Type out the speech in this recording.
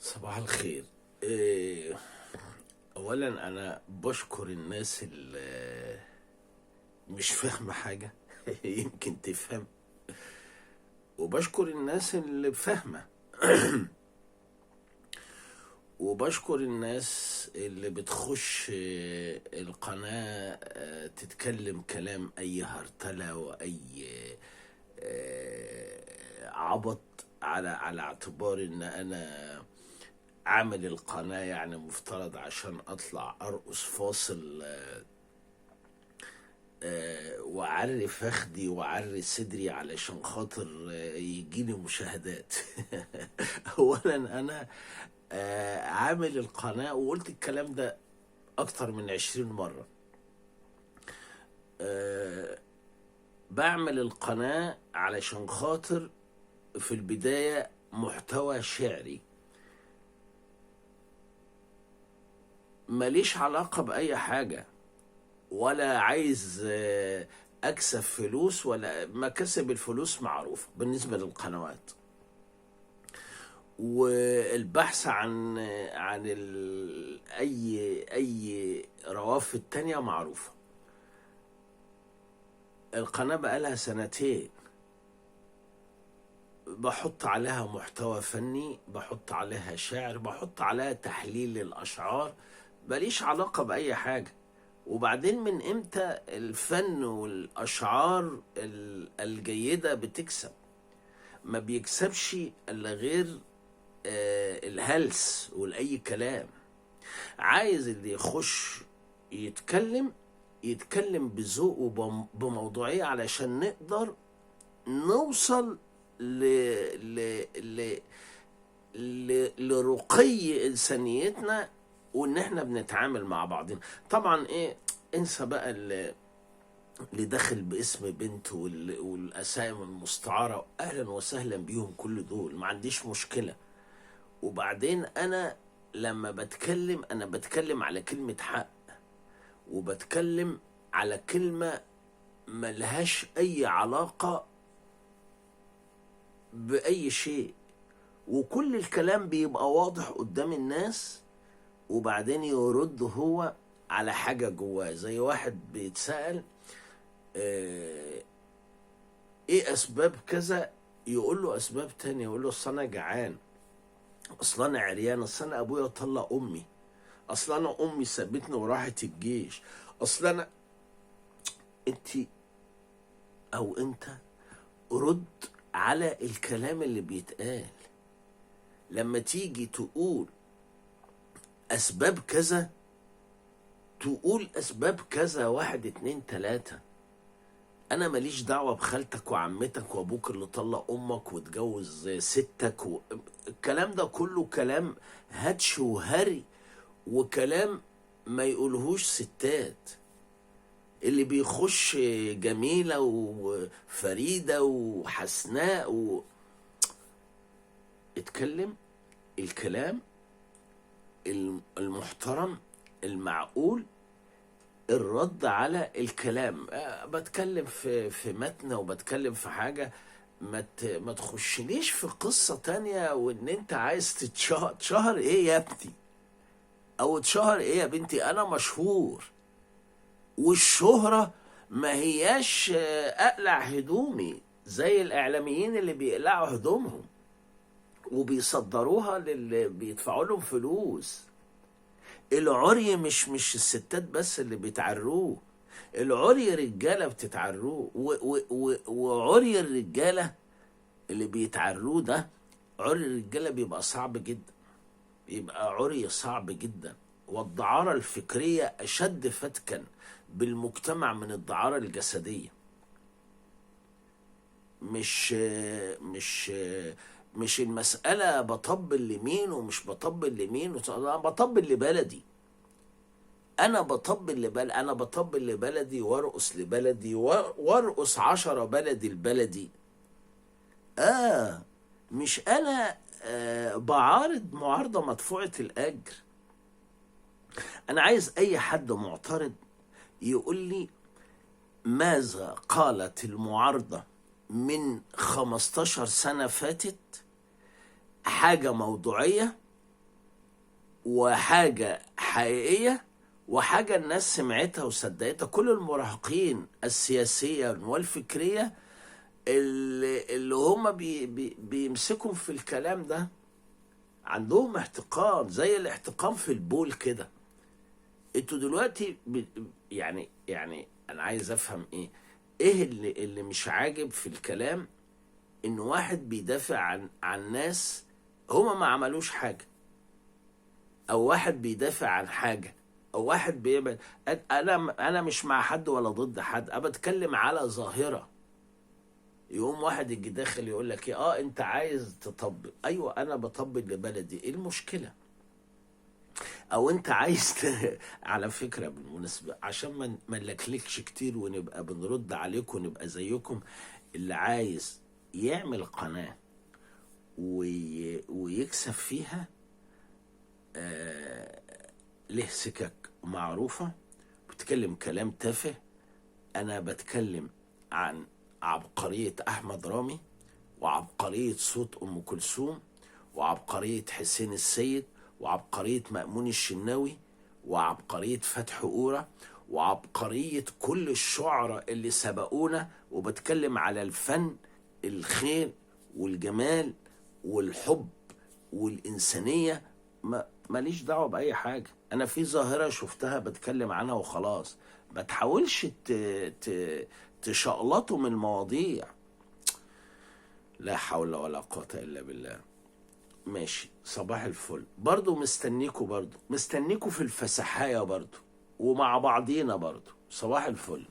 صباح الخير. إيه، اولا انا بشكر الناس اللي مش فاهمه حاجه يمكن تفهم، وبشكر الناس اللي فاهمه، وبشكر الناس اللي بتخش القناه تتكلم كلام اي هرتله واي عبط، على اعتبار ان انا عامل القناة، يعني مفترض عشان أطلع أرقص فاصل وأعري فخدي وأعري صدري علشان خاطر يجيني مشاهدات. أولا أنا عامل القناة وقلت الكلام ده أكتر من 20 مرة. بعمل القناة علشان خاطر في البداية محتوى شعري، ماليش علاقة بأي حاجة، ولا عايز اكسب فلوس، ولا مكاسب الفلوس معروفة بالنسبة للقنوات، والبحث عن اي روافد تانية معروفة. القناة بقالها سنتين بحط عليها محتوى فني، بحط عليها شعر، بحط عليها تحليل للأشعار، ماليش علاقة بأي حاجة. وبعدين من امتى الفن والاشعار الجيده بتكسب؟ ما بيكسبش الا غير الهلس والاي كلام. عايز اللي يخش يتكلم، يتكلم بذوق وبموضوعيه علشان نقدر نوصل ل... ل... ل... لرقي انسانيتنا، وان احنا بنتعامل مع بعضنا. طبعا ايه، انسى بقى اللي داخل باسم بنت والاسامي المستعاره، اهلا وسهلا بيهم، كل دول ما عنديش مشكله. وبعدين انا لما بتكلم، انا بتكلم على كلمه حق، وبتكلم على كلمه ملهاش اي علاقه باي شيء، وكل الكلام بيبقى واضح قدام الناس. وبعدين يرد هو على حاجه جواه، زي واحد بيتسأل آه، ايه اسباب كذا، يقول له اسباب تانية، يقول له اصل انا جعان، اصل انا عريان، اصل انا ابويا طلق امي، اصل انا امي سابتني وراحت الجيش، اصل انا. انت او انت رد على الكلام اللي بيتقال. لما تيجي تقول اسباب كذا، تقول اسباب كذا، واحد اتنين تلاتة. انا ماليش دعوة بخالتك وعمتك وابوك اللي طلق امك واتجوز ستك الكلام ده كله كلام هاتش وهري، وكلام ما يقولهوش ستات. اللي بيخش جميلة وفريدة وحسناء اتكلم الكلام المحترم المعقول، الرد على الكلام. بتكلم في متن، وبتكلم في حاجة، ما تخشليش في قصة تانية، وان انت عايز تشهر ايه يا ابني، او تشهر ايه يا بنتي. انا مشهور، والشهرة ما هياش اقلع هدومي زي الاعلاميين اللي بيقلعوا هدومهم وبيصدروها للي بيدفعوا لهم فلوس. العري مش الستات بس اللي بيتعروه، العري رجاله بتتعروه، وعري الرجاله اللي بيتعروه ده، عري الرجاله بيبقى صعب جدا، بيبقى عري صعب جدا. والدعارة الفكرية أشد فتكا بالمجتمع من الدعارة الجسدية. مش مش مش المسألة بطبل لمين ومش بطبل لمين، أنا بطبل لبلدي، أنا بطبل لبلدي، وارقص لبلدي، وارقص 10 بلدي البلدي. مش أنا بعارض معارضة مدفوعة الأجر. أنا عايز أي حد معترض يقول لي ماذا قالت المعارضة من 15 سنة فاتت، حاجة موضوعية وحاجة حقيقية وحاجة الناس سمعتها وصدقتها. كل المراهقين السياسية والفكرية اللي هم بيمسكوا في الكلام ده عندهم احتقان، زي الاحتقان في البول كده. انتوا دلوقتي يعني انا عايز افهم ايه اللي مش عاجب في الكلام، ان واحد بيدافع عن ناس هما ما عملوش حاجة، او واحد بيدافع عن حاجة، او واحد بيعمل. انا مش مع حد ولا ضد حد، انا بتكلم على ظاهرة. يقوم واحد يجي داخل يقول لك انت عايز تطبق، ايوه انا بطبق لبلدي، ايه المشكلة؟ او انت عايز على فكرة بالمناسبة، عشان ما نلكلكش كتير ونبقى بنرد عليكم ونبقى زيكم، اللي عايز يعمل قناة ويكسب فيها له سكك معروفة، بتكلم كلام تافه. أنا بتكلم عن عبقرية أحمد رامي، وعبقرية صوت أم كلثوم، وعبقرية حسين السيد، وعبقرية مأمون الشناوي، وعبقرية فتحي قورة، وعبقرية كل الشعراء اللي سبقونا. وبتكلم على الفن، الخير والجمال والحب والإنسانية. ماليش دعوة بأي حاجة، أنا في ظاهرة شفتها بتكلم عنها وخلاص. ما تحاولش تشقلطوا من المواضيع. لا حول ولا قوة إلا بالله. ماشي، صباح الفل. برضو مستنيكوا في الفسحاية برضو، ومع بعضينا برضو. صباح الفل.